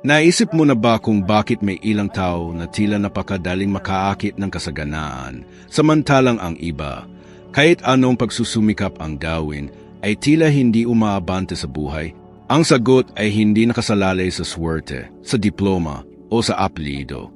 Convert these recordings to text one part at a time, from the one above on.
Naisip mo na ba kung bakit may ilang tao na tila napakadaling makaakit ng kasaganaan, samantalang ang iba, kahit anong pagsusumikap ang gawin, ay tila hindi umaabante sa buhay? Ang sagot ay hindi nakasalalay sa swerte, sa diploma, o sa apelyido.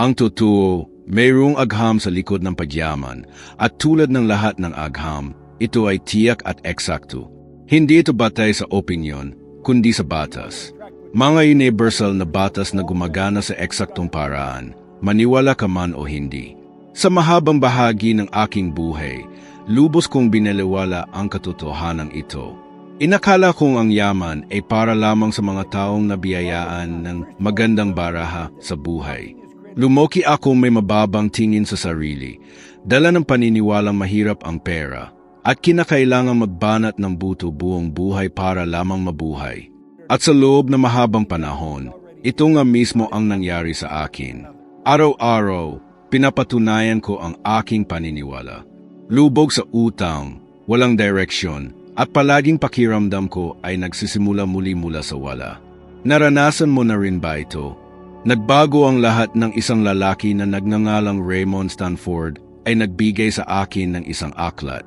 Ang totoo, mayroong agham sa likod ng pagyaman, at tulad ng lahat ng agham, ito ay tiyak at eksakto. Hindi ito batay sa opinyon, kundi sa batas. Mga universal na batas na gumagana sa eksaktong paraan, maniwala ka man o hindi. Sa mahabang bahagi ng aking buhay, lubos kong binaliwala ang katotohanan ito. Inakala kong ang yaman ay para lamang sa mga taong nabiyayaan ng magandang baraha sa buhay. Lumoki ako may mababang tingin sa sarili, dala ng paniniwalang mahirap ang pera, at kinakailangang magbanat ng buto buong buhay para lamang mabuhay. At sa loob ng mahabang panahon, ito nga mismo ang nangyari sa akin. Araw-araw, pinapatunayan ko ang aking paniniwala. Lubog sa utang, walang direksyon, at palaging pakiramdam ko ay nagsisimula muli-mula sa wala. Naranasan mo na rin ba ito? Nagbago ang lahat ng isang lalaki na nagngangalang Raymond Stanford ay nagbigay sa akin ng isang aklat.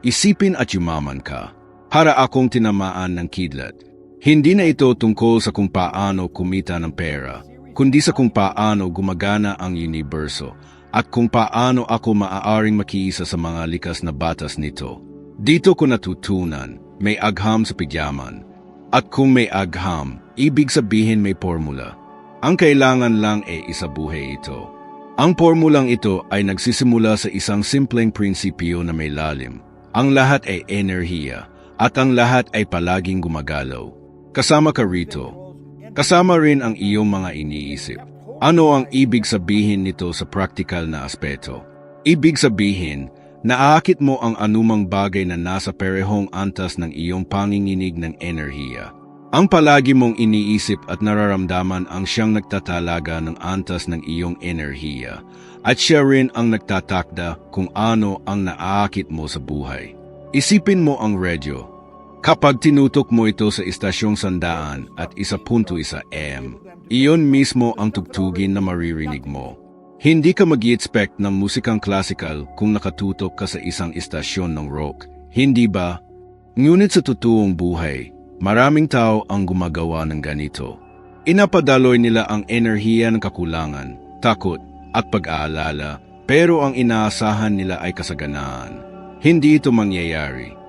Isipin at yumaman ka. Para akong tinamaan ng kidlat. Hindi na ito tungkol sa kung paano kumita ng pera, kundi sa kung paano gumagana ang universo at kung paano ako maaaring makiisa sa mga likas na batas nito. Dito ko natutunan, may agham sa pagyaman. At kung may agham, ibig sabihin may formula. Ang kailangan lang ay isabuhay ito. Ang formulang ito ay nagsisimula sa isang simpleng prinsipyo na may lalim. Ang lahat ay enerhiya at ang lahat ay palaging gumagalaw. Kasama ka rito. Kasama rin ang iyong mga iniisip. Ano ang ibig sabihin nito sa praktikal na aspeto? Ibig sabihin, naaakit mo ang anumang bagay na nasa parehong antas ng iyong panginginig ng enerhiya. Ang palagi mong iniisip at nararamdaman ang siyang nagtatalaga ng antas ng iyong enerhiya, at siya rin ang nagtatakda kung ano ang naaakit mo sa buhay. Isipin mo ang radyo. Kapag tinutok mo ito sa istasyong 100 at 1.1 AM, iyon mismo ang tugtugin na maririnig mo. Hindi ka mag-i-expect ng musikang classical kung nakatutok ka sa isang istasyon ng rock, hindi ba? Ngunit sa totoong buhay, maraming tao ang gumagawa ng ganito. Inapadaloy nila ang enerhiya ng kakulangan, takot, at pag-aalala, pero ang inaasahan nila ay kasaganaan. Hindi ito mangyayari.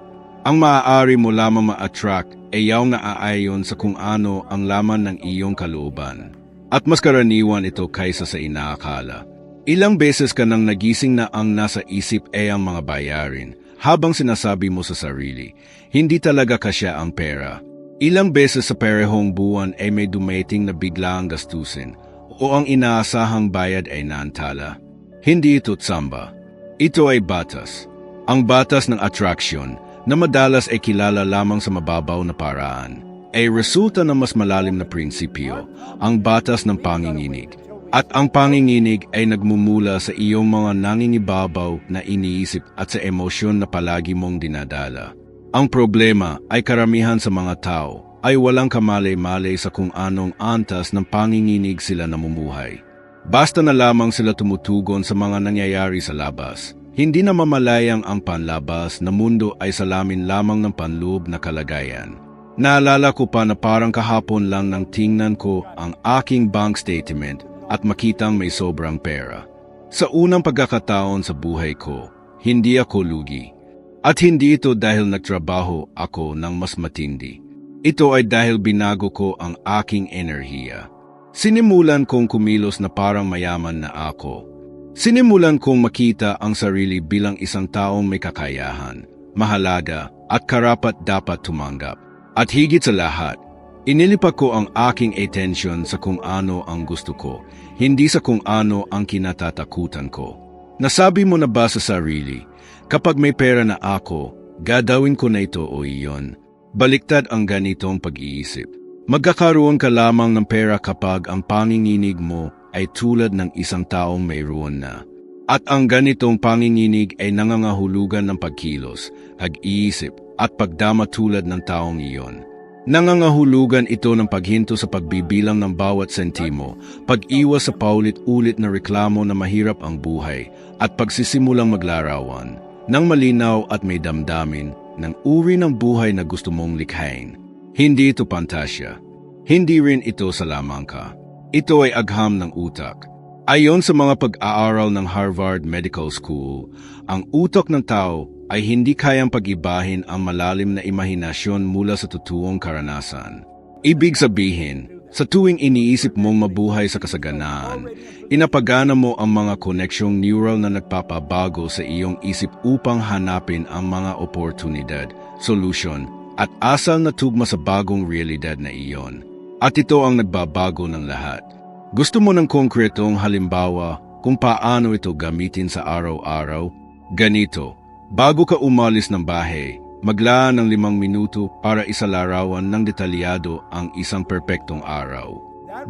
Ang maaari mo lamang ma-attract ay yaong naaayon sa kung ano ang laman ng iyong kalooban. At mas karaniwan ito kaysa sa inaakala. Ilang beses ka nang nagising na ang nasa isip ay ang mga bayarin, habang sinasabi mo sa sarili, hindi talaga kasya ang pera. Ilang beses sa parehong buwan ay may dumating na biglaang gastusin, o ang inaasahang bayad ay naantala. Hindi ito tsamba. Ito ay batas. Ang batas ng attraction, na madalas ay kilala lamang sa mababaw na paraan, ay resulta ng mas malalim na prinsipyo, ang batas ng panginginig. At ang panginginig ay nagmumula sa iyong mga nangingibabaw na iniisip at sa emosyon na palagi mong dinadala. Ang problema ay karamihan sa mga tao ay walang kamalay-malay sa kung anong antas ng panginginig sila namumuhay. Basta na lamang sila tumutugon sa mga nangyayari sa labas. Hindi na mamalayang ang panlabas na mundo ay salamin lamang ng panloob na kalagayan. Naalala ko pa na parang kahapon lang nang tingnan ko ang aking bank statement at makitang may sobrang pera. Sa unang pagkakataon sa buhay ko, hindi ako lugi. At hindi ito dahil nagtrabaho ako ng mas matindi. Ito ay dahil binago ko ang aking enerhiya. Sinimulan kong kumilos na parang mayaman na ako. Sinimulan kong makita ang sarili bilang isang taong may kakayahan, mahalaga at karapat-dapat tumanggap. At higit sa lahat, inilipat ko ang aking atensyon sa kung ano ang gusto ko, hindi sa kung ano ang kinatatakutan ko. Nasabi mo na ba sa sarili, kapag may pera na ako, gagawin ko na ito o iyon? Baliktad ang ganitong pag-iisip. Magkakaroon ka lamang ng pera kapag ang panginginig mo ay tulad ng isang taong mayroon na. At ang ganitong panginginig ay nangangahulugan ng pagkilos, pag-iisip, at pagdama tulad ng taong iyon. Nangangahulugan ito ng paghinto sa pagbibilang ng bawat sentimo, pag-iwas sa paulit-ulit na reklamo na mahirap ang buhay, at pagsisimulang maglarawan ng malinaw at may damdamin ng uri ng buhay na gusto mong likhain. Hindi ito pantasya. Hindi rin ito salamangka. Ito ay agham ng utak. Ayon sa mga pag-aaral ng Harvard Medical School, ang utak ng tao ay hindi kayang pag-ibahin ang malalim na imahinasyon mula sa totoong karanasan. Ibig sabihin, sa tuwing iniisip mong mabuhay sa kasaganaan, inapagana mo ang mga koneksyong neural na nagpapabago sa iyong isip upang hanapin ang mga oportunidad, solusyon, at asal na tugma sa bagong realidad na iyon. At ito ang nagbabago ng lahat. Gusto mo ng konkretong halimbawa kung paano ito gamitin sa araw-araw? Ganito, bago ka umalis ng bahay, maglaan ng 5 minuto para isalarawan ng detalyado ang isang perpektong araw.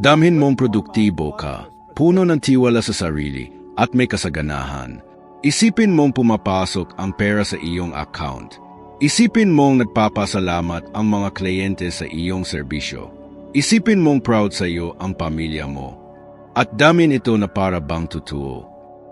Damhin mong produktibo ka, puno ng tiwala sa sarili at may kasaganahan. Isipin mong pumapasok ang pera sa iyong account. Isipin mong nagpapasalamat ang mga kliyente sa iyong serbisyo. Isipin mong proud sa iyo ang pamilya mo. At damin ito na para bang totoo.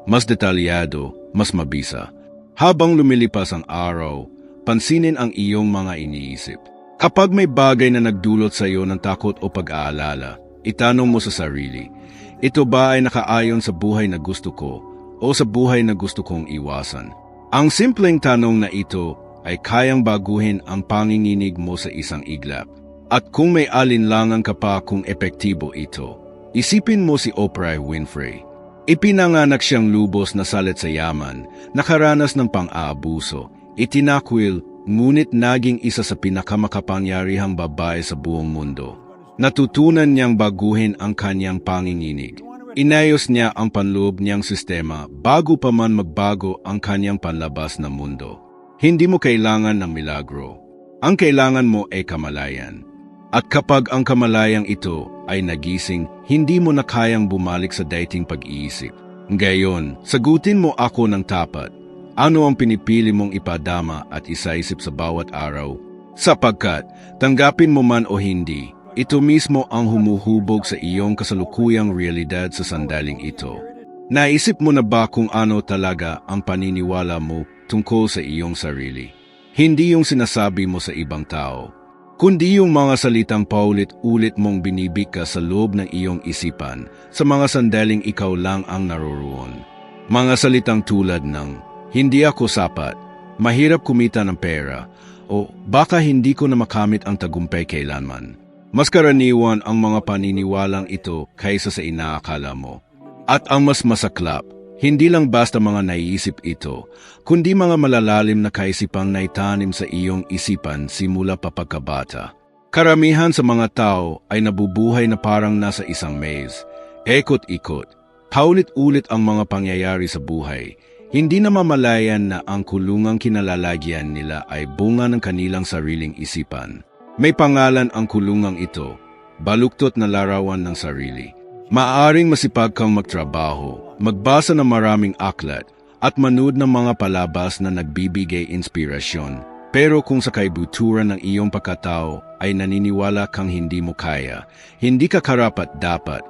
Mas detalyado, mas mabisa. Habang lumilipas ang araw, pansinin ang iyong mga iniisip. Kapag may bagay na nagdulot sa iyo ng takot o pag-aalala, itanong mo sa sarili, ito ba ay nakaayon sa buhay na gusto ko o sa buhay na gusto kong iwasan? Ang simpleng tanong na ito ay kayang baguhin ang panginginig mo sa isang iglap. At kung may alinlangan ka pa kung epektibo ito, isipin mo si Oprah Winfrey. Ipinanganak siyang lubos na salit sa yaman, nakaranas ng pang-aabuso, itinakwil, ngunit naging isa sa pinakamakapangyarihang babae sa buong mundo. Natutunan niyang baguhin ang kanyang panginginig. Inayos niya ang panloob niyang sistema bago pa man magbago ang kanyang panlabas na mundo. Hindi mo kailangan ng milagro. Ang kailangan mo ay kamalayan. At kapag ang kamalayang ito ay nagising, hindi mo na kayang bumalik sa dating pag-iisip. Ngayon, sagutin mo ako ng tapat. Ano ang pinipili mong ipadama at isaisip sa bawat araw? Sapagkat, tanggapin mo man o hindi, ito mismo ang humuhubog sa iyong kasalukuyang realidad sa sandaling ito. Naisip mo na ba kung ano talaga ang paniniwala mo tungkol sa iyong sarili? Hindi yung sinasabi mo sa ibang tao, kundi yung mga salitang paulit-ulit mong binibigka sa loob ng iyong isipan sa mga sandaling ikaw lang ang naroroon. Mga salitang tulad ng, hindi ako sapat, mahirap kumita ng pera, o baka hindi ko na makamit ang tagumpay kailanman. Mas karaniwan ang mga paniniwalang ito kaysa sa inaakala mo. At ang mas masaklap, hindi lang basta mga naiisip ito, kundi mga malalalim na kaisipang naitanim sa iyong isipan simula pa pagkabata. Karamihan sa mga tao ay nabubuhay na parang nasa isang maze, ekot-ikot, paulit-ulit ang mga pangyayari sa buhay. Hindi na mamalayan na ang kulungang kinalalagyan nila ay bunga ng kanilang sariling isipan. May pangalan ang kulungang ito, baluktot na larawan ng sarili. Maaaring masipag kang magtrabaho, magbasa ng maraming aklat, at manood ng mga palabas na nagbibigay inspirasyon. Pero kung sa kaibuturan ng iyong pagkatao ay naniniwala kang hindi mo kaya, hindi ka karapat-dapat,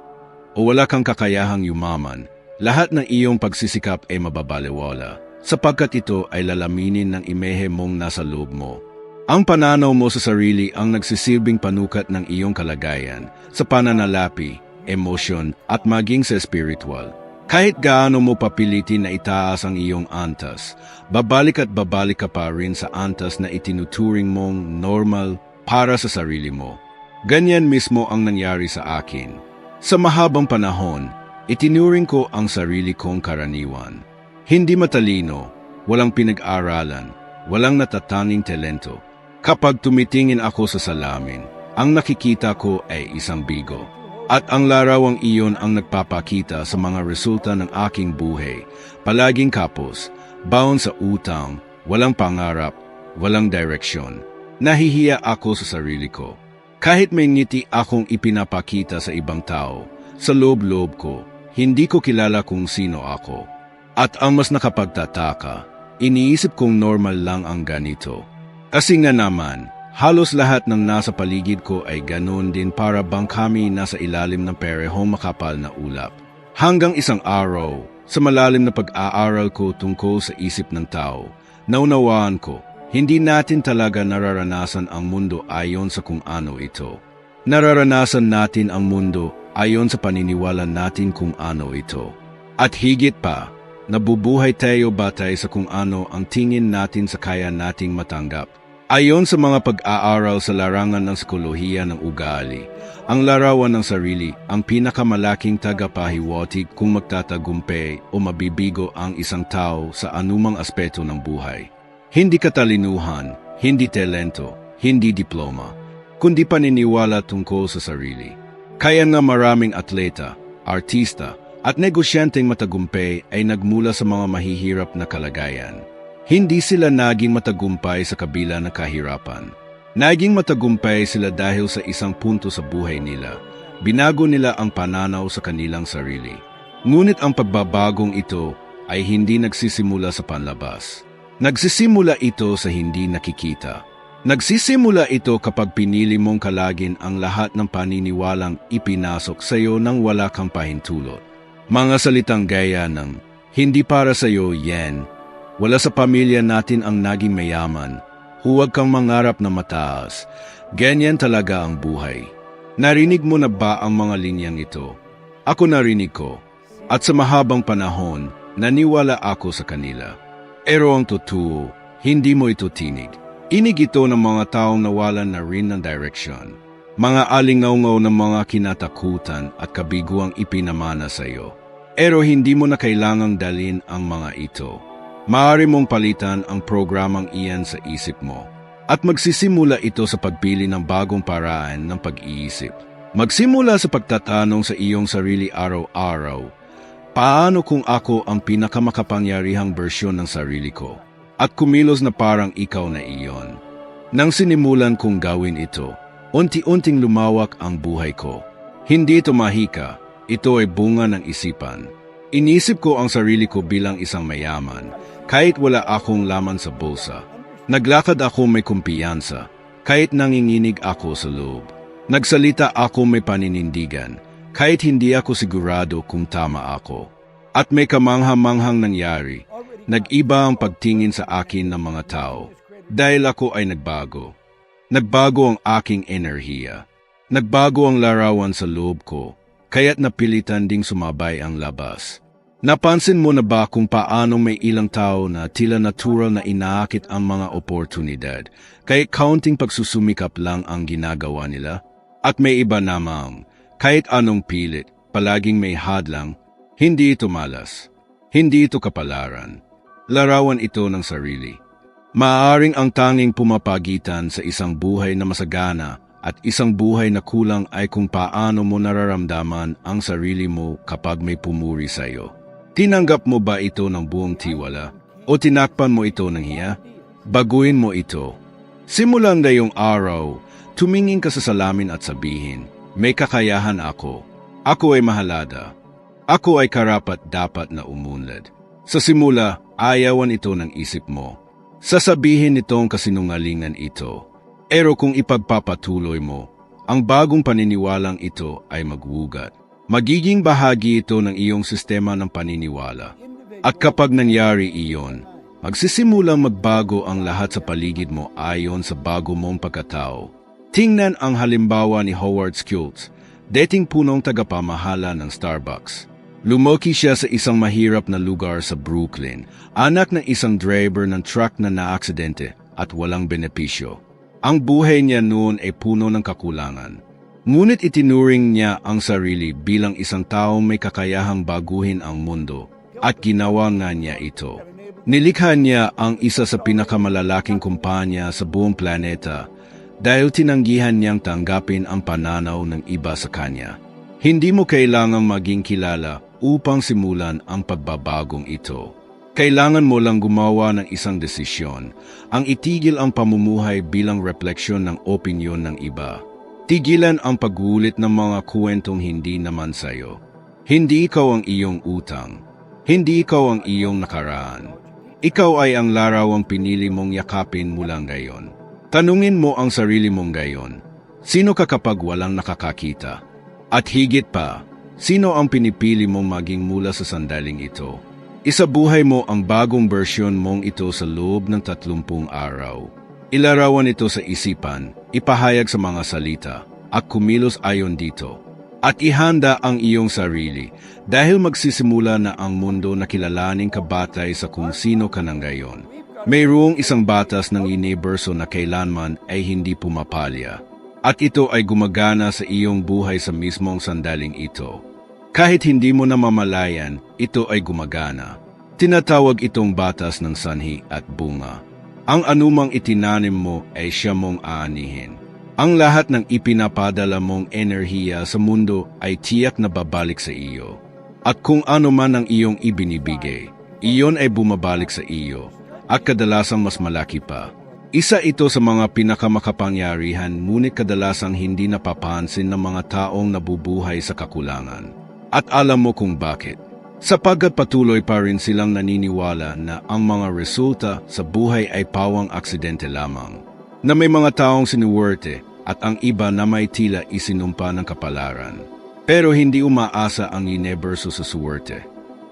o wala kang kakayahang yumaman, lahat ng iyong pagsisikap ay mababaliwala, sapagkat ito ay lalaminin ng imehe mong nasa loob mo. Ang pananaw mo sa sarili ang nagsisilbing panukat ng iyong kalagayan sa pananalapi, emosyon at maging sa spiritual. Kahit gaano mo papilitin na itaas ang iyong antas, babalik at babalik ka pa rin sa antas na itinuturing mong normal para sa sarili mo. Ganyan mismo ang nangyari sa akin. Sa mahabang panahon, itinuring ko ang sarili kong karaniwan. Hindi matalino, walang pinag-aralan, walang natatanging talento. Kapag tumitingin ako sa salamin, ang nakikita ko ay isang bigo. At ang larawang iyon ang nagpapakita sa mga resulta ng aking buhay. Palaging kapos, baon sa utang, walang pangarap, walang direksyon. Nahihiya ako sa sarili ko. Kahit may ngiti akong ipinapakita sa ibang tao, sa loob-loob ko, hindi ko kilala kung sino ako. At ang mas nakapagtataka, iniisip kong normal lang ang ganito. Kasi nga naman, Halos lahat ng nasa paligid ko ay ganoon din, para bang kami nasa ilalim ng parehong makapal na ulap. Hanggang isang araw, sa malalim na pag-aaral ko tungkol sa isip ng tao, naunawaan ko, hindi natin talaga nararanasan ang mundo ayon sa kung ano ito. Nararanasan natin ang mundo ayon sa paniniwala natin kung ano ito. At higit pa, nabubuhay tayo batay sa kung ano ang tingin natin sa kaya nating matanggap. Ayon sa mga pag-aaral sa larangan ng psikolohiya ng ugali, ang larawan ng sarili ang pinakamalaking tagapahiwatig kung magtatagumpay o mabibigo ang isang tao sa anumang aspeto ng buhay. Hindi katalinuhan, hindi talento, hindi diploma, kundi paniniwala tungkol sa sarili. Kaya nga maraming atleta, artista, at negosyanteng matagumpay ay nagmula sa mga mahihirap na kalagayan. Hindi sila naging matagumpay sa kabila ng kahirapan. Naging matagumpay sila dahil sa isang punto sa buhay nila. Binago nila ang pananaw sa kanilang sarili. Ngunit ang pagbabagong ito ay hindi nagsisimula sa panlabas. Nagsisimula ito sa hindi nakikita. Nagsisimula ito kapag pinili mong kalagin ang lahat ng paniniwalang ipinasok sa iyo nang wala kang pahintulot. Mga salitang gaya ng, hindi para sa iyo yan, wala sa pamilya natin ang naging mayaman, huwag kang mangarap na mataas, ganyan talaga ang buhay. Narinig mo na ba ang mga linyang ito? Ako narinig ko, at sa mahabang panahon, naniwala ako sa kanila. Pero ang totoo, hindi mo ito tinig. Inig ito ng mga taong nawalan na rin ng direksyon. Mga alingaungaw ng mga kinatakutan at kabiguang ipinamana sa iyo. Pero hindi mo na kailangang dalin ang mga ito. Maaari mong palitan ang programang iyan sa isip mo. At magsisimula ito sa pagpili ng bagong paraan ng pag-iisip. Magsimula sa pagtatanong sa iyong sarili araw-araw, paano kung ako ang pinakamakapangyarihang bersyon ng sarili ko? At kumilos na parang ikaw na iyon. Nang sinimulan kong gawin ito, unti-unting lumawak ang buhay ko. Hindi ito mahika, ito ay bunga ng isipan. Inisip ko ang sarili ko bilang isang mayaman, kahit wala akong laman sa bulsa. Naglakad ako may kumpiyansa, kahit nanginginig ako sa loob. Nagsalita ako may paninindigan, kahit hindi ako sigurado kung tama ako. At may kamangha-manghang nangyari, nag-iba ang pagtingin sa akin ng mga tao. Dahil ako ay nagbago. Nagbago ang aking enerhiya. Nagbago ang larawan sa loob ko, kaya't napilitan ding sumabay ang labas. Napansin mo na ba kung paano may ilang tao na tila natural na inaakit ang mga oportunidad, kahit kaunting pagsusumikap lang ang ginagawa nila? At may iba namang, kahit anong pilit, palaging may hadlang, hindi ito malas, hindi ito kapalaran. Larawan ito ng sarili. Maaaring ang tanging pumapagitan sa isang buhay na masagana at isang buhay na kulang ay kung paano mo nararamdaman ang sarili mo kapag may pumuri sa iyo. Tinanggap mo ba ito ng buong tiwala? O tinakpan mo ito ng hiya? Baguhin mo ito. Simulan ngayong araw, tumingin ka sa salamin at sabihin, may kakayahan ako. Ako ay mahalada. Ako ay karapat-dapat na umunlad. Sa simula, ayawan ito ng isip mo. Sasabihin nitong kasinungalingan ito. Pero kung ipagpapatuloy mo, ang bagong paniniwalang ito ay magwugat. Magiging bahagi ito ng iyong sistema ng paniniwala. At kapag nangyari iyon, magsisimulang magbago ang lahat sa paligid mo ayon sa bago mong pagkatao. Tingnan ang halimbawa ni Howard Schultz, dating punong tagapamahala ng Starbucks. Lumaki siya sa isang mahirap na lugar sa Brooklyn, anak ng isang driver ng truck na naaksidente at walang benepisyo. Ang buhay niya noon ay puno ng kakulangan. Ngunit itinuring niya ang sarili bilang isang taong may kakayahang baguhin ang mundo at ginawa nga niya ito. Nilikha niya ang isa sa pinakamalalaking kumpanya sa buong planeta dahil tinanggihan niyang tanggapin ang pananaw ng iba sa kanya. Hindi mo kailangang maging kilala upang simulan ang pagbabagong ito. Kailangan mo lang gumawa ng isang desisyon, ang itigil ang pamumuhay bilang refleksyon ng opinyon ng iba. Tigilan ang pag-ulit ng mga kwentong hindi naman sayo. Hindi ikaw ang iyong utang. Hindi ikaw ang iyong nakaraan. Ikaw ay ang larawang pinili mong yakapin mula ngayon. Tanungin mo ang sarili mong gayon. Sino ka kapag walang nakakakita? At higit pa, sino ang pinipili mong maging mula sa sandaling ito? Isabuhay mo ang bagong bersyon mong ito sa loob ng 30 araw. Ilarawan ito sa isipan, ipahayag sa mga salita, at kumilos ayon dito. At ihanda ang iyong sarili dahil magsisimula na ang mundo na kilalaning kabatay sa kung sino ka ng gayon. Mayroong isang batas ng universo na kailanman ay hindi pumapalya. At ito ay gumagana sa iyong buhay sa mismong sandaling ito. Kahit hindi mo namamalayan, ito ay gumagana. Tinatawag itong batas ng sanhi at bunga. Ang anumang itinanim mo ay siya mong aanihin. Ang lahat ng ipinapadala mong enerhiya sa mundo ay tiyak na babalik sa iyo. At kung ano man ang iyong ibinibigay, iyon ay bumabalik sa iyo, at kadalasang mas malaki pa. Isa ito sa mga pinakamakapangyarihan ngunit kadalasang hindi napapansin ng mga taong nabubuhay sa kakulangan. At alam mo kung bakit. Sapagkat patuloy pa rin silang naniniwala na ang mga resulta sa buhay ay pawang aksidente lamang. Na may mga taong sinuwerte at ang iba na may tila isinumpa ng kapalaran. Pero hindi umaasa ang universo sa suwerte.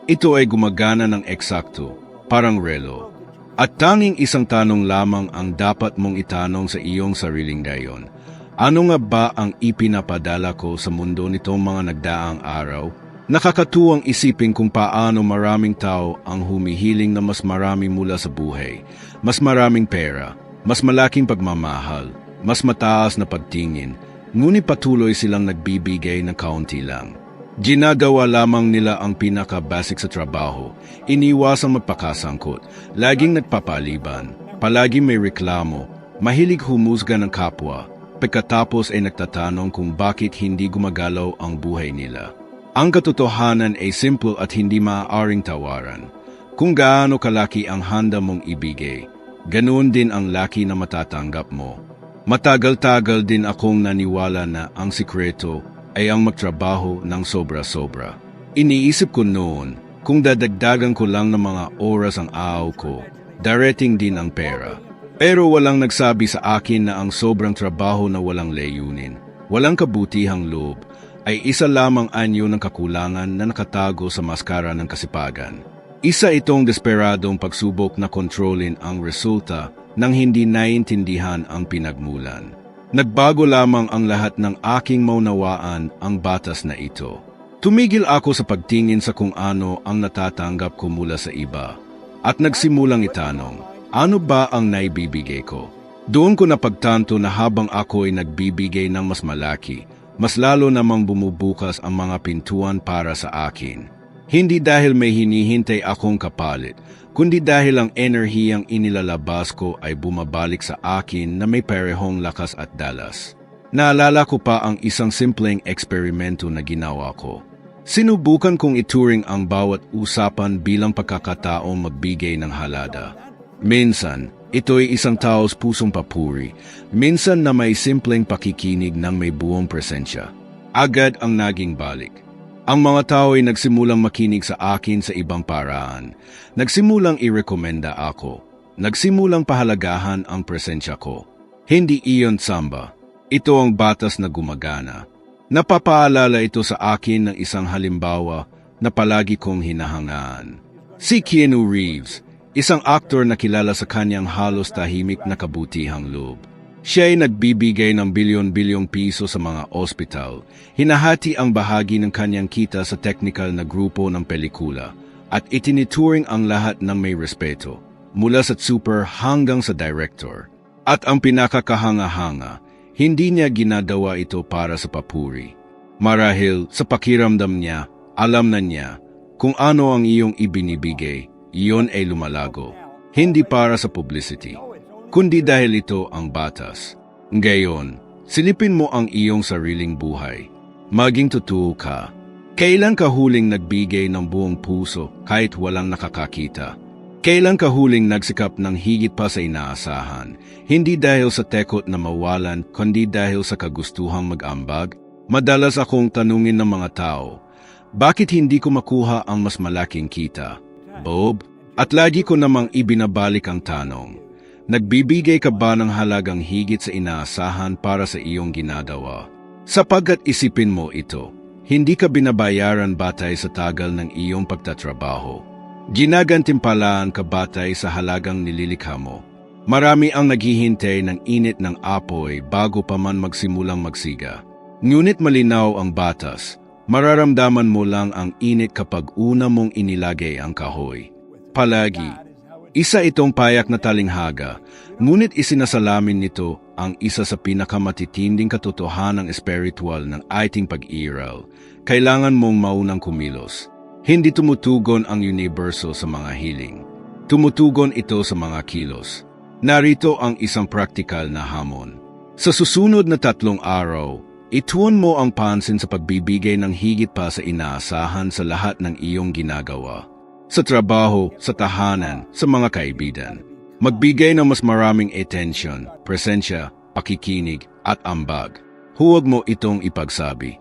Ito ay gumagana ng eksakto, parang relo. At tanging isang tanong lamang ang dapat mong itanong sa iyong sariling gayon. Ano nga ba ang ipinapadala ko sa mundo nitong mga nagdaang araw? Nakakatuwang isipin kung paano maraming tao ang humihiling na mas marami mula sa buhay, mas maraming pera, mas malaking pagmamahal, mas mataas na pagtingin, ngunit patuloy silang nagbibigay ng kaunti lang. Ginagawa lamang nila ang pinaka-basic sa trabaho, iniwasang magpakasangkot, laging nagpapaliban, palagi may reklamo, mahilig humusga ng kapwa, pagkatapos ay nagtatanong kung bakit hindi gumagalaw ang buhay nila. Ang katotohanan ay simple at hindi maaaring tawaran. Kung gaano kalaki ang handa mong ibigay, ganoon din ang laki na matatanggap mo. Matagal-tagal din akong naniwala na ang sikreto ay ang magtrabaho ng sobra-sobra. Iniisip ko noon, kung dadagdagan ko lang ng mga oras ang araw ko, darating din ang pera. Pero walang nagsabi sa akin na ang sobrang trabaho na walang layunin, walang kabutihang loob, ay isa lamang anyo ng kakulangan na nakatago sa maskara ng kasipagan. Isa itong desperadong pagsubok na kontrolin ang resulta nang hindi naiintindihan ang pinagmulan. Nagbago lamang ang lahat ng aking maunawaan ang batas na ito. Tumigil ako sa pagtingin sa kung ano ang natatanggap ko mula sa iba at nagsimulang itanong, ano ba ang naibibigay ko? Doon ko napagtanto na habang ako ay nagbibigay ng mas malaki, mas lalo namang bumubukas ang mga pintuan para sa akin. Hindi dahil may hinihintay akong kapalit, kundi dahil ang enerhiyang inilalabas ko ay bumabalik sa akin na may parehong lakas at dalas. Naalala ko pa ang isang simpleng eksperimento na ginawa ko. Sinubukan kong ituring ang bawat usapan bilang pagkakataong magbigay ng halada. Minsan, ito'y isang taos pusong papuri, minsan na may simpleng pakikinig ng may buong presensya. Agad ang naging balik. Ang mga tao ay nagsimulang makinig sa akin sa ibang paraan. Nagsimulang irekomenda ako. Nagsimulang pahalagahan ang presensya ko. Hindi iyon samba. Ito ang batas na gumagana. Napapaalala ito sa akin ng isang halimbawa na palagi kong hinahangaan. Si Keanu Reeves, isang aktor na kilala sa kanyang halos tahimik na kabutihang loob. Siya ay nagbibigay ng bilyon-bilyong piso sa mga ospital, hinahati ang bahagi ng kanyang kita sa technical na grupo ng pelikula, at itinituring ang lahat ng may respeto, mula sa super hanggang sa director. At ang pinakakahanga-hanga, hindi niya ginagawa ito para sa papuri. Marahil sa pakiramdam niya, alam na niya kung ano ang iyong ibinibigay, iyon ay lumalago. Hindi para sa publicity, kundi dahil ito ang batas. Ngayon, silipin mo ang iyong sariling buhay. Maging totoo ka. Kailan ka huling nagbigay ng buong puso kahit walang nakakakita? Kailan ka huling nagsikap ng higit pa sa inaasahan? Hindi dahil sa tekot na mawalan, kundi dahil sa kagustuhang mag-ambag? Madalas akong tanungin ng mga tao, bakit hindi ko makuha ang mas malaking kita? Bob? At lagi ko namang ibinabalik ang tanong, Nagbibigay ka ba ng halagang higit sa inaasahan para sa iyong ginagawa? Sapagkat isipin mo ito, hindi ka binabayaran batay sa tagal ng iyong pagtatrabaho. Ginagantimpalaan ka batay sa halagang nililikha mo. Marami ang naghihintay ng init ng apoy bago pa man magsimulang magsiga. Ngunit malinaw ang batas. Mararamdaman mo lang ang init kapag una mong inilagay ang kahoy. Palagi. Isa itong payak na talinghaga, ngunit isinasalamin nito ang isa sa pinakamatitinding katotohanang espiritual ng ating pag-iral. Kailangan mong maunang kumilos. Hindi tumutugon ang universo sa mga hiling. Tumutugon ito sa mga kilos. Narito ang isang praktikal na hamon. Sa susunod na 3 araw, ituon mo ang pansin sa pagbibigay ng higit pa sa inaasahan sa lahat ng iyong ginagawa. Sa trabaho, sa tahanan, sa mga kaibigan. Magbigay ng mas maraming attention, presensya, pakikinig, at ambag. Huwag mo itong ipagsabi.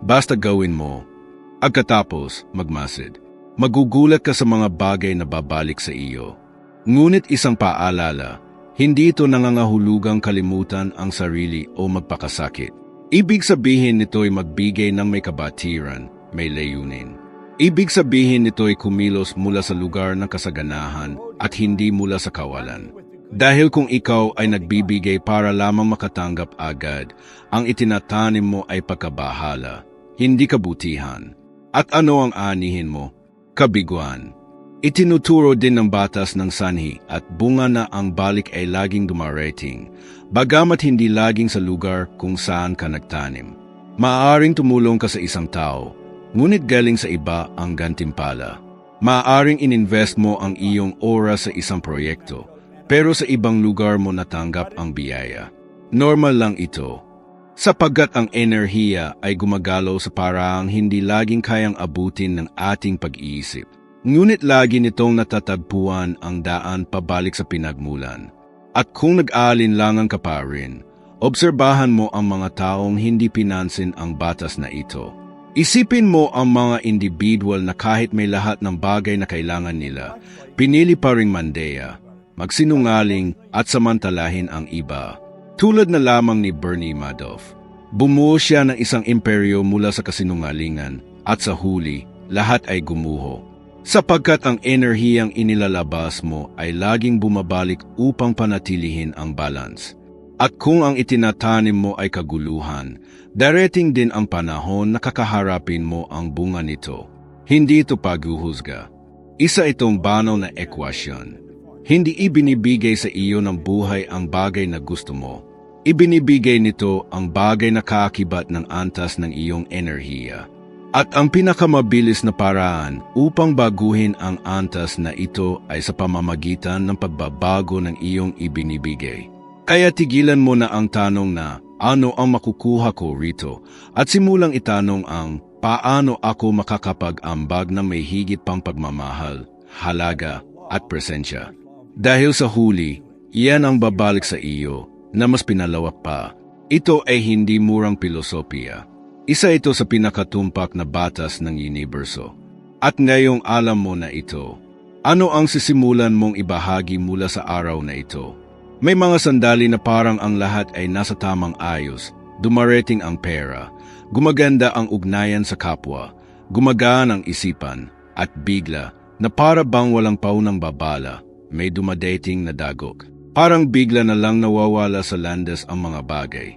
Basta gawin mo. Pagkatapos, magmasid. Magugulat ka sa mga bagay na babalik sa iyo. Ngunit isang paalala, hindi ito nangangahulugang kalimutan ang sarili o magpakasakit. Ibig sabihin nito'y magbigay ng may kabatiran, may layunin. Ibig sabihin nito'y kumilos mula sa lugar ng kasaganahan at hindi mula sa kawalan. Dahil kung ikaw ay nagbibigay para lamang makatanggap agad, ang itinatanim mo ay pagkabahala, hindi kabutihan. At ano ang anihin mo? Kabiguan. Itinuturo din ng batas ng sanhi at bunga na ang balik ay laging dumarating, bagamat hindi laging sa lugar kung saan ka nagtanim. Maaaring tumulong ka sa isang tao, ngunit galing sa iba ang gantimpala. Maaaring ininvest mo ang iyong oras sa isang proyekto, pero sa ibang lugar mo natanggap ang biyaya. Normal lang ito, sapagkat ang enerhiya ay gumagalaw sa paraang hindi laging kayang abutin ng ating pag-iisip. Ngunit lagi nitong natatagpuan ang daan pabalik sa pinagmulan. At kung nag-aalinlangan ka pa rin, obserbahan mo ang mga taong hindi pinansin ang batas na ito. Isipin mo ang mga individual na kahit may lahat ng bagay na kailangan nila, pinili pa ring mandeya, magsinungaling at samantalahin ang iba. Tulad na lamang ni Bernie Madoff. Bumuo siya ng isang imperyo mula sa kasinungalingan at sa huli, lahat ay gumuho. Sapagkat ang enerhiyang inilalabas mo ay laging bumabalik upang panatilihin ang balance. At kung ang itinatanim mo ay kaguluhan, darating din ang panahon na kakaharapin mo ang bunga nito. Hindi ito paghuhusga. Isa itong banaw na ekwasyon. Hindi ibinibigay sa iyo ng buhay ang bagay na gusto mo. Ibinibigay nito ang bagay na kaakibat ng antas ng iyong enerhiya. At ang pinakamabilis na paraan upang baguhin ang antas na ito ay sa pamamagitan ng pagbabago ng iyong ibinibigay. Kaya tigilan mo na ang tanong na, ano ang makukuha ko rito? At simulang itanong ang, paano ako makakapag-ambag ng may higit pang pagmamahal, halaga, at presensya? Dahil sa huli, iyan ang babalik sa iyo, na mas pinalawak pa. Ito ay hindi murang filosofiya. Isa ito sa pinakatumpak na batas ng universo. At ngayong alam mo na ito, ano ang sisimulan mong ibahagi mula sa araw na ito? May mga sandali na parang ang lahat ay nasa tamang ayos, dumarating ang pera, gumaganda ang ugnayan sa kapwa, gumagaan ang isipan, at bigla, na para bang walang paunang babala, may dumadating na dagok. Parang bigla na lang nawawala sa landas ang mga bagay.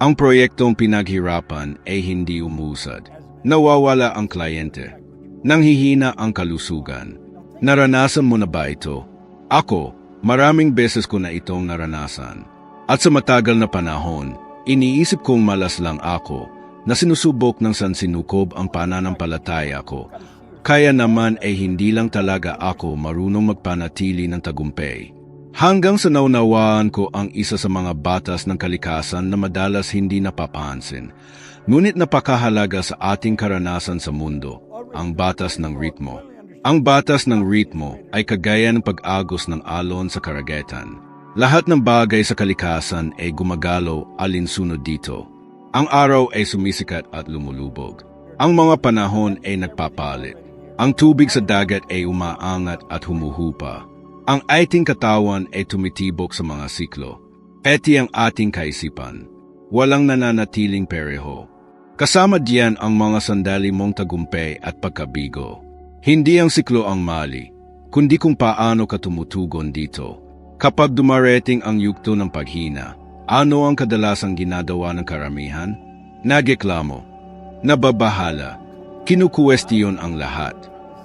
Ang proyektong pinaghirapan ay hindi umusad. Nawawala ang kliyente. Nanghihina ang kalusugan. Naranasan mo na ba ito? Ako, maraming beses ko na itong naranasan. At sa matagal na panahon, iniisip kong malas lang ako na sinusubok ng sansinukob ang pananampalataya ko. Kaya naman ay hindi lang talaga ako marunong magpanatili ng tagumpay. Hanggang sa naunawaan ko ang isa sa mga batas ng kalikasan na madalas hindi napapansin, ngunit napakahalaga sa ating karanasan sa mundo, ang batas ng ritmo. Ang batas ng ritmo ay kagaya ng pag-agos ng alon sa karagatan. Lahat ng bagay sa kalikasan ay gumagalaw alinsunod dito. Ang araw ay sumisikat at lumulubog. Ang mga panahon ay nagpapalit. Ang tubig sa dagat ay umaangat at humuhupa. Ang ating katawan ay tumitibok sa mga siklo. Peti ang ating kaisipan. Walang nananatiling pareho. Kasama diyan ang mga sandali mong tagumpay at pagkabigo. Hindi ang siklo ang mali, kundi kung paano ka tumutugon dito. Kapag dumarating ang yugto ng paghina, ano ang kadalasang ginagawa ng karamihan? Nagreklamo, nababahala, kinukuwestiyon ang lahat,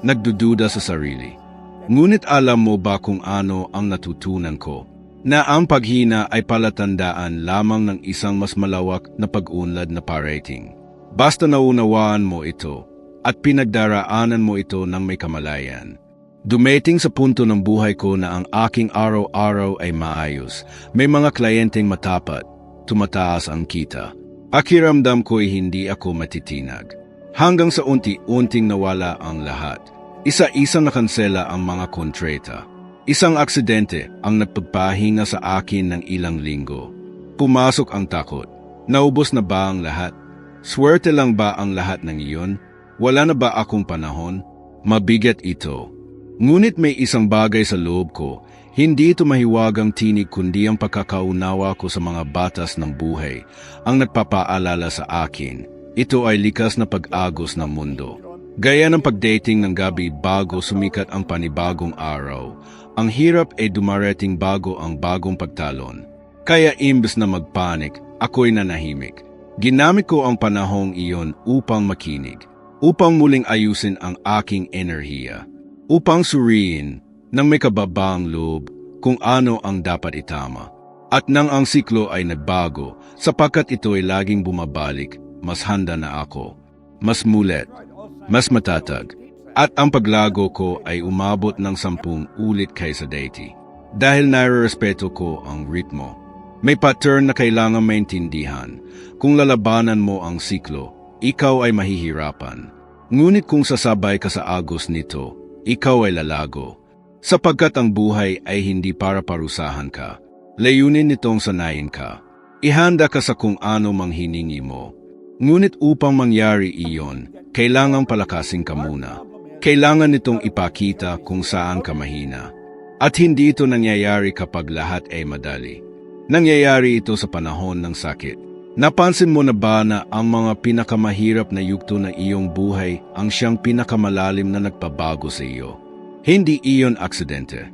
nagdududa sa sarili. Ngunit alam mo ba kung ano ang natutunan ko? Na ang paghina ay palatandaan lamang ng isang mas malawak na pag-unlad na parating. Basta naunawaan mo ito at pinagdaraanan mo ito ng may kamalayan. Dumating sa punto ng buhay ko na ang aking araw-araw ay maayos. May mga kliyenteng matapat, tumataas ang kita. Pakiramdam ko'y hindi ako matitinag. Hanggang sa unti-unting nawala ang lahat. Isa-isang nakansela ang mga kontrata. Isang aksidente ang nagpagpahinga sa akin ng ilang linggo. Pumasok ang takot. Naubos na ba ang lahat? Swerte lang ba ang lahat ng iyon? Wala na ba akong panahon? Mabigat ito. Ngunit may isang bagay sa loob ko. Hindi ito mahiwagang tinig kundi ang pagkakaunawa ko sa mga batas ng buhay ang nagpapaalala sa akin. Ito ay likas na pag-agos ng mundo. Gaya ng pagdating ng gabi bago sumikat ang panibagong araw, ang hirap ay dumarating bago ang bagong pagtalon. Kaya imbes na magpanik, ako'y nanahimik. Ginamit ko ang panahong iyon upang makinig, upang muling ayusin ang aking enerhiya, upang suriin ng may kababaang loob kung ano ang dapat itama. At nang ang siklo ay nagbago, sapagkat ito ay laging bumabalik, mas handa na ako, mas mulet, mas matatag, at ang paglago ko ay umabot ng 10 ulit kaysa dati. Dahil nare-respeto ko ang ritmo. May pattern na kailangan maintindihan. Kung lalabanan mo ang siklo, ikaw ay mahihirapan. Ngunit kung sasabay ka sa agos nito, ikaw ay lalago. Sapagkat ang buhay ay hindi para parusahan ka. Layunin nitong sanayin ka. Ihanda ka sa kung ano mang hiningi mo. Ngunit upang mangyari iyon, kailangang palakasin ka muna. Kailangan nitong ipakita kung saan ka mahina. At hindi ito nangyayari kapag lahat ay madali. Nangyayari ito sa panahon ng sakit. Napansin mo na ba na ang mga pinakamahirap na yugto ng iyong buhay ang siyang pinakamalalim na nagpabago sa iyo? Hindi iyon aksidente.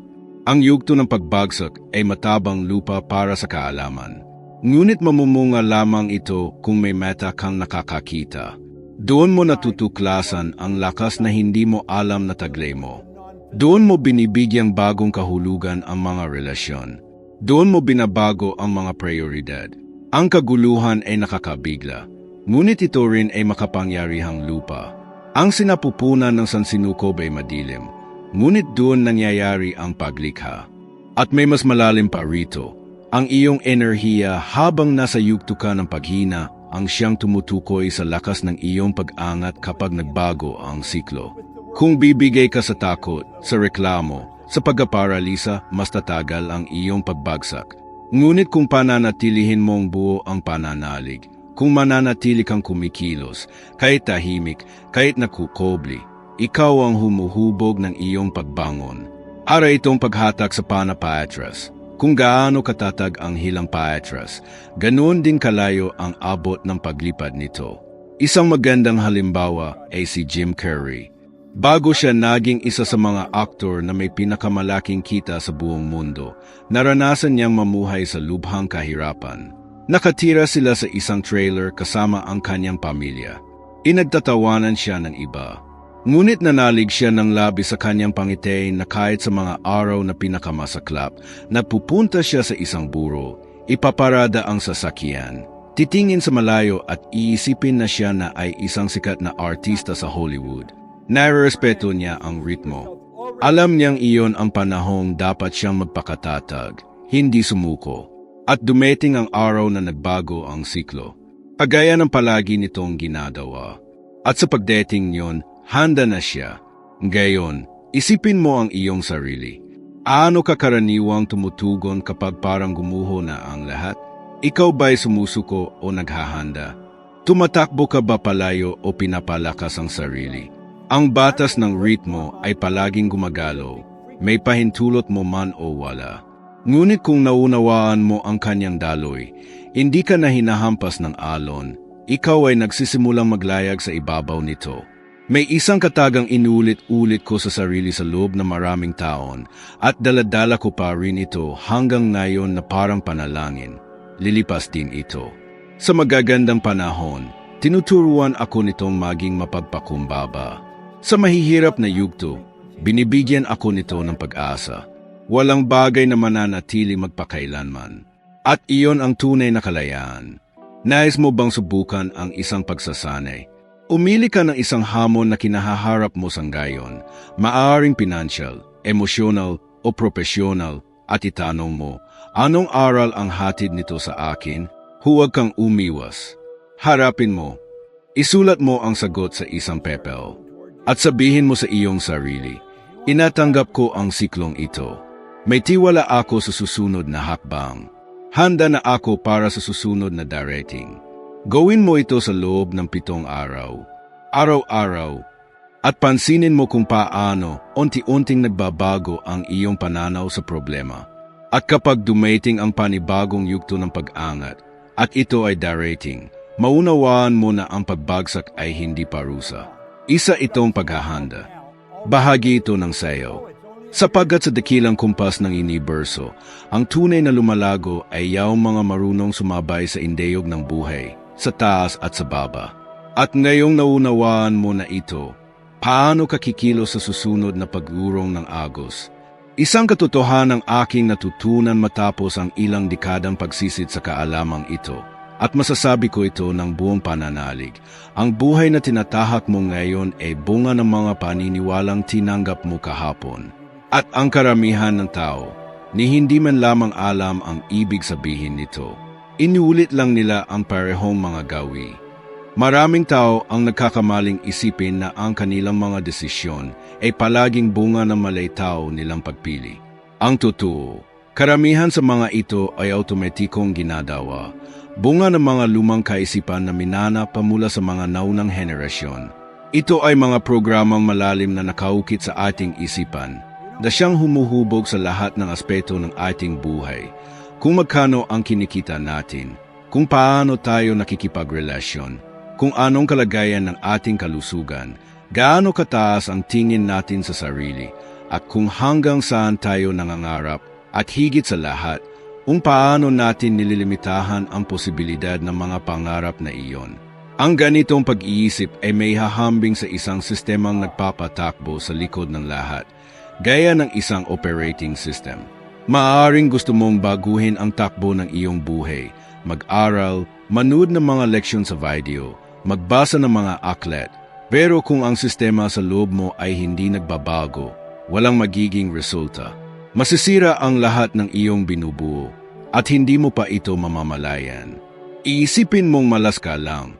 Ang yugto ng pagbagsak ay matabang lupa para sa kaalaman. Ngunit mamumunga lamang ito kung may meta kang nakakakita. Doon mo natutuklasan ang lakas na hindi mo alam na taglay mo. Doon mo binibigyang bagong kahulugan ang mga relasyon. Doon mo binabago ang mga prioridad. Ang kaguluhan ay nakakabigla, ngunit ito rin ay makapangyarihang lupa. Ang sinapupunan ng sansinukob ay madilim, ngunit doon nangyayari ang paglikha. At may mas malalim pa rito. Ang iyong enerhiya habang nasa yugto ka ng paghina ang siyang tumutukoy sa lakas ng iyong pag-angat kapag nagbago ang siklo. Kung bibigay ka sa takot, sa reklamo, sa pagkaparalisa, mas tatagal ang iyong pagbagsak. Ngunit kung pananatilihin mong buo ang pananalig, kung mananatili kang kumikilos, kahit tahimik, kahit nakukobli, ikaw ang humuhubog ng iyong pagbangon. Ara itong paghatak sa panapaatras. Kung gaano katatag ang hilang paatras, ganoon din kalayo ang abot ng paglipad nito. Isang magandang halimbawa ay si Jim Carrey. Bago siya naging isa sa mga aktor na may pinakamalaking kita sa buong mundo, naranasan niyang mamuhay sa lubhang kahirapan. Nakatira sila sa isang trailer kasama ang kanyang pamilya. Inagtatawanan siya ng iba. Ngunit nanalig siya ng labis sa kanyang pangitay na kahit sa mga araw na pinakamasaklap, napupunta siya sa isang buro, ipaparada ang sasakyan, titingin sa malayo at iisipin na siya na ay isang sikat na artista sa Hollywood. Nairespeto niya ang ritmo. Alam niyang iyon ang panahong dapat siyang magpakatatag, hindi sumuko. At dumating ang araw na nagbago ang siklo. Kagaya ng palagi nitong ginagawa. At sa pagdating niyon, handa na siya. Ngayon, isipin mo ang iyong sarili. Ano ka karaniwang tumutugon kapag parang gumuho na ang lahat? Ikaw ba'y sumusuko o naghahanda? Tumatakbo ka ba palayo o pinapalakas ang sarili? Ang batas ng ritmo ay palaging gumagalaw. may pahintulot mo man o wala. Ngunit kung naunawaan mo ang kanyang daloy, hindi ka na hinahampas ng alon, ikaw ay nagsisimulang maglayag sa ibabaw nito. May isang katagang inulit-ulit ko sa sarili sa loob ng maraming taon at daladala ko pa rin ito hanggang ngayon na parang panalangin. Lilipas din ito. Sa magagandang panahon, tinuturuan ako nitong maging mapagpakumbaba. Sa mahihirap na yugto, binibigyan ako nito ng pag-asa. Walang bagay na mananatili magpakailanman. At iyon ang tunay na kalayaan. Nais mo bang subukan ang isang pagsasanay? Umili ka ng isang hamon na kinahaharap mo sa ngayon, maaaring financial, emosyonal o profesional, at itanong mo, anong aral ang hatid nito sa akin? Huwag kang umiwas. Harapin mo. Isulat mo ang sagot sa isang papel. At sabihin mo sa iyong sarili, inatanggap ko ang siklong ito. May tiwala ako sa susunod na hakbang. Handa na ako para sa susunod na darating. Gawin mo ito sa loob ng 7 araw. Araw-araw. At pansinin mo kung paano unti-unting nagbabago ang iyong pananaw sa problema. At kapag dumating ang panibagong yugto ng pag-angat, at ito ay darating, maunawaan mo na ang pagbagsak ay hindi parusa. Isa itong paghahanda. Bahagi ito ng sayo. Sapagkat sa dakilang kumpas ng universo, ang tunay na lumalago ay yaong mga marunong sumabay sa indeyog ng buhay, sa taas at sa baba. At ngayong naunawaan mo na ito, paano ka kikilos sa susunod na pag-urong ng agos? Isang katotohanang aking natutunan matapos ang ilang dekadang pagsisid sa kaalamang ito, at masasabi ko ito ng buong pananalig. Ang buhay na tinatahak mo ngayon ay bunga ng mga paniniwalang tinanggap mo kahapon. At ang karamihan ng tao, ni hindi man lamang alam ang ibig sabihin nito. Inuulit lang nila ang parehong mga gawi. Maraming tao ang nagkakamaling isipin na ang kanilang mga desisyon ay palaging bunga ng malaytaw nilang pagpili. Ang totoo, karamihan sa mga ito ay automatikong ginadawa, bunga ng mga lumang kaisipan na minana pa mula sa mga naunang henerasyon. Ito ay mga programang malalim na nakaukit sa ating isipan, na siyang humuhubog sa lahat ng aspeto ng ating buhay. Kung magkano ang kinikita natin, kung paano tayo nakikipagrelasyon, kung anong kalagayan ng ating kalusugan, gaano kataas ang tingin natin sa sarili, at kung hanggang saan tayo nangangarap, at higit sa lahat, kung paano natin nililimitahan ang posibilidad ng mga pangarap na iyon. Ang ganitong pag-iisip ay may hahambing sa isang sistemang nagpapatakbo sa likod ng lahat, gaya ng isang operating system. Maaaring gusto mong baguhin ang takbo ng iyong buhay, mag-aral, manood ng mga leksyon sa video, magbasa ng mga aklat, pero kung ang sistema sa loob mo ay hindi nagbabago, walang magiging resulta. Masisira ang lahat ng iyong binubuo, at hindi mo pa ito mamamalayan. Iisipin mong malas ka lang,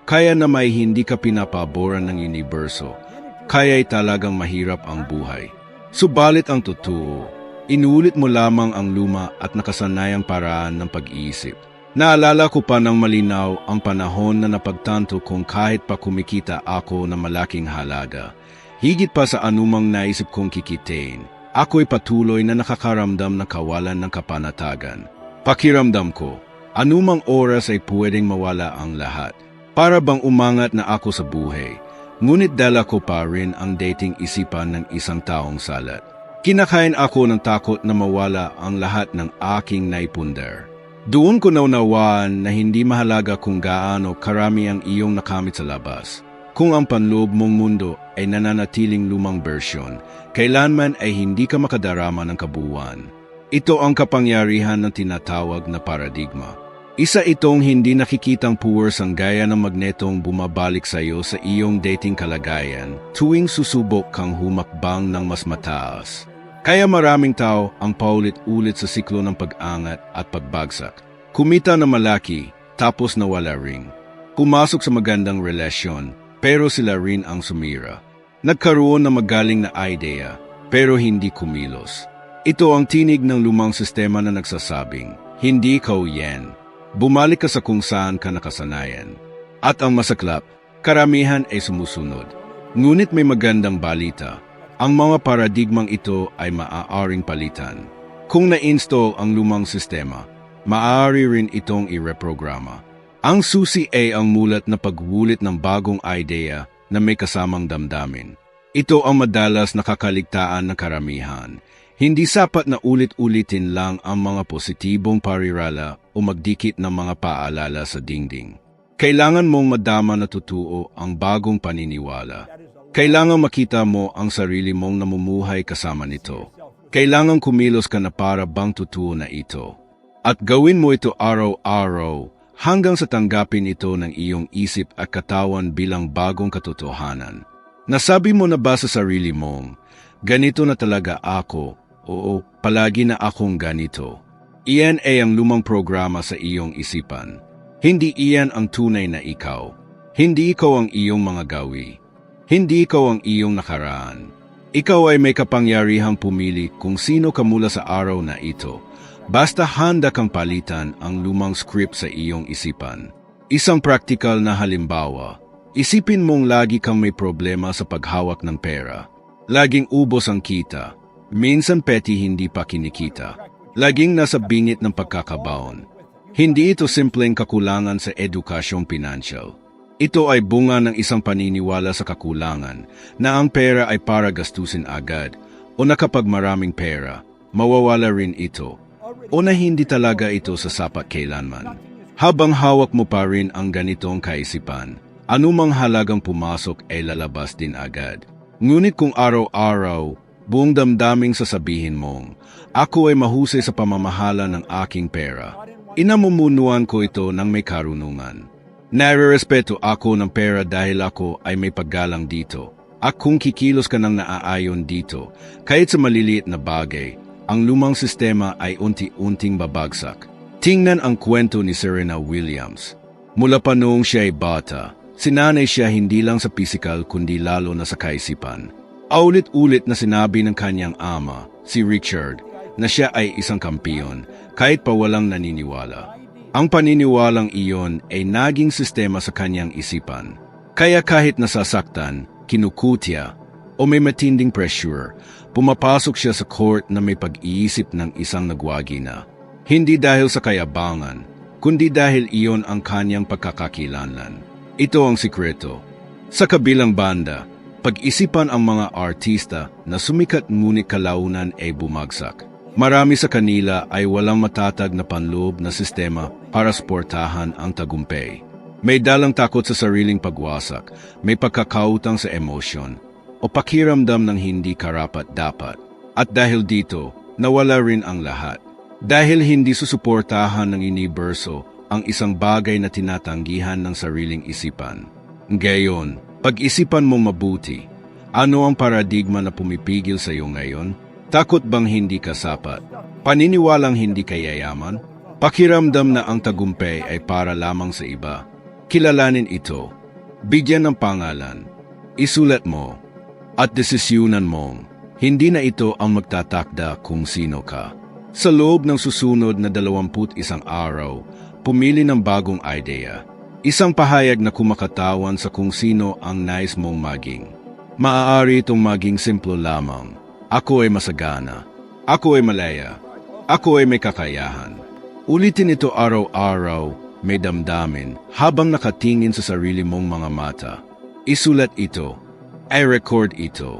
kaya na may hindi ka pinapaboran ng universo, kaya'y talagang mahirap ang buhay. Subalit ang totoo, inuulit mo lamang ang luma at nakasanayang paraan ng pag-iisip. Naalala ko pa ng malinaw ang panahon na napagtanto kong kahit pa kumikita ako ng malaking halaga, higit pa sa anumang naisip kong kikitain, ako'y patuloy na nakakaramdam ng kawalan ng kapanatagan. Pakiramdam ko, anumang oras ay pwedeng mawala ang lahat. Para bang umangat na ako sa buhay, ngunit dala ko pa rin ang dating isipan ng isang taong salat. Kinakain ako ng takot na mawala ang lahat ng aking naipundar. Doon ko naunawaan na hindi mahalaga kung gaano karami ang iyong nakamit sa labas. Kung ang panloob mong mundo ay nananatiling lumang bersyon, kailanman ay hindi ka makadarama ng kabuuan. Ito ang kapangyarihan ng tinatawag na paradigma. Isa itong hindi nakikitang puwers ang gaya ng magnetong bumabalik sa iyo sa iyong dating kalagayan tuwing susubok kang humakbang ng mas mataas. Kaya maraming tao ang paulit-ulit sa siklo ng pag-angat at pagbagsak. Kumita na malaki, tapos nawala rin. Pumasok sa magandang relasyon, pero sila rin ang sumira. Nagkaroon ng magaling na idea, pero hindi kumilos. Ito ang tinig ng lumang sistema na nagsasabing, hindi ikaw yan. Bumalik ka sa kung saan ka nakasanayan. At ang masaklap, karamihan ay sumusunod. Ngunit may magandang balita. Ang mga paradigmang ito ay maaaring palitan. Kung na-install ang lumang sistema, maaari rin itong ireprograma. Ang susi ay ang mulat na pagwulit ng bagong idea na may kasamang damdamin. Ito ang madalas nakakaligtaan ng karamihan. Hindi sapat na ulit-ulitin lang ang mga positibong parirala o magdikit ng mga paalala sa dingding. Kailangan mong madama na totoo ang bagong paniniwala. Kailangan makita mo ang sarili mong namumuhay kasama nito. Kailangan kumilos ka na para bang totoo na ito. At gawin mo ito araw-araw hanggang sa tanggapin ito ng iyong isip at katawan bilang bagong katotohanan. Nasabi mo na ba sa sarili mong, ganito na talaga ako, oo, palagi na akong ganito. Iyan ay ang lumang programa sa iyong isipan. Hindi iyan ang tunay na ikaw. Hindi ikaw ang iyong mga gawi. Hindi ikaw ang iyong nakaraan. Ikaw ay may kapangyarihang pumili kung sino ka mula sa araw na ito. Basta handa kang palitan ang lumang script sa iyong isipan. Isang praktikal na halimbawa, isipin mong lagi kang may problema sa paghawak ng pera. Laging ubos ang kita. Minsan petty hindi pa kinikita. Laging nasa bingit ng pagkakabaon. Hindi ito simpleng kakulangan sa edukasyong pinansyal. Ito ay bunga ng isang paniniwala sa kakulangan na ang pera ay para gastusin agad o na kapag maraming pera, mawawala rin ito o na hindi talaga ito sasapat kailanman. Habang hawak mo pa rin ang ganitong kaisipan, anumang halagang pumasok ay lalabas din agad. Ngunit kung araw-araw, buong damdaming sasabihin mong, ako ay mahusay sa pamamahala ng aking pera. Inamumunuan ko ito ng may karunungan. Nare-respeto ako ng pera dahil ako ay may paggalang dito. At kung kikilos ka ng naaayon dito, kahit sa maliliit na bagay, ang lumang sistema ay unti-unting babagsak. Tingnan ang kwento ni Serena Williams. Mula pa noong siya ay bata, sinanay siya hindi lang sa pisikal kundi lalo na sa kaisipan. Aulit-ulit na sinabi ng kanyang ama, si Richard, na siya ay isang kampiyon kahit pa walang naniniwala. Ang paniniwalang iyon ay naging sistema sa kanyang isipan. Kaya kahit nasasaktan, kinukutya, o may matinding pressure, pumapasok siya sa court na may pag-iisip ng isang nagwagi na. Hindi dahil sa kayabangan, kundi dahil iyon ang kanyang pagkakakilanlan. Ito ang sikreto. Sa kabilang banda, pag-isipan ang mga artista na sumikat ngunit kalaunan ay bumagsak. Marami sa kanila ay walang matatag na panloob na sistema para suportahan ang tagumpay. May dalang takot sa sariling pagwasak, may pagkakautang sa emosyon, o pakiramdam ng hindi karapat-dapat. At dahil dito, nawala rin ang lahat. Dahil hindi susuportahan ng universo ang isang bagay na tinatanggihan ng sariling isipan. Ngayon, pag-isipan mo mabuti, ano ang paradigma na pumipigil sa iyo ngayon? Takot bang hindi ka sapat? Paniniwalang hindi ka yayaman? Pakiramdam na ang tagumpay ay para lamang sa iba? Kilalanin ito. Bigyan ng pangalan. Isulat mo. At desisyunan mong, hindi na ito ang magtatakda kung sino ka. Sa loob ng susunod na 21 araw, pumili ng bagong idea. Isang pahayag na kumakatawan sa kung sino ang nais mong maging. Maaari itong maging simple lamang. Ako ay masagana. Ako ay malaya. Ako ay may kakayahan. Ulitin ito araw-araw, may damdamin, habang nakatingin sa sarili mong mga mata. Isulat ito. I-record ito.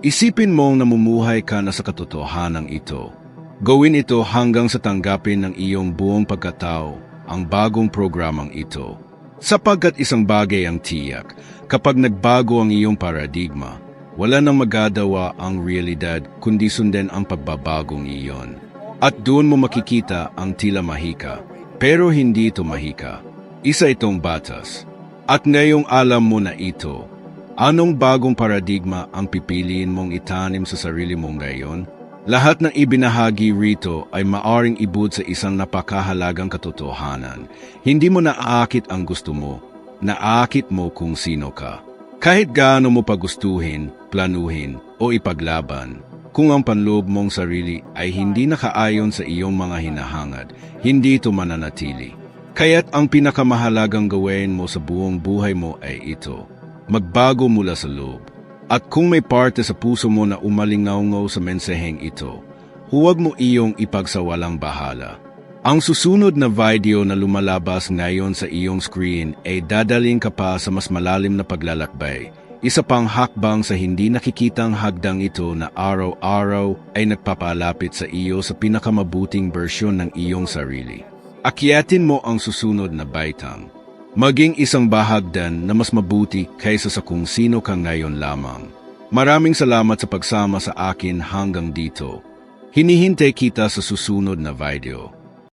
Isipin mong namumuhay ka na sa katotohanan ito. Gawin ito hanggang sa tanggapin ng iyong buong pagkatao ang bagong programang ito. Sapagkat isang bagay ang tiyak, kapag nagbago ang iyong paradigma, wala nang magagawa ang realidad kundi sundan ang pagbabagong iyon. At doon mo makikita ang tila mahika, pero hindi ito mahika. Isa itong batas. At ngayong alam mo na ito, anong bagong paradigma ang pipiliin mong itanim sa sarili mong ngayon? Lahat ng ibinahagi rito ay maaring ibud sa isang napakahalagang katotohanan. Hindi mo naaakit ang gusto mo, naaakit mo kung sino ka. Kahit gaano mo pagustuhin, planuhin, o ipaglaban, kung ang panloob mong sarili ay hindi nakaayon sa iyong mga hinahangad, hindi ito mananatili. Kaya't ang pinakamahalagang gawin mo sa buong buhay mo ay ito. Magbago mula sa loob. At kung may parte sa puso mo na umalingaw sa mensaheng ito, huwag mo iyong ipagsawalang bahala. Ang susunod na video na lumalabas ngayon sa iyong screen ay dadaling ka pa sa mas malalim na paglalakbay. Isa pang hakbang sa hindi nakikitang hagdang ito na araw-araw ay nagpapalapit sa iyo sa pinakamabuting bersyon ng iyong sarili. Akyatin mo ang susunod na baitang. Maging isang bahagdan na mas mabuti kaysa sa kung sino ka ngayon lamang. Maraming salamat sa pagsama sa akin hanggang dito. Hinihintay kita sa susunod na video.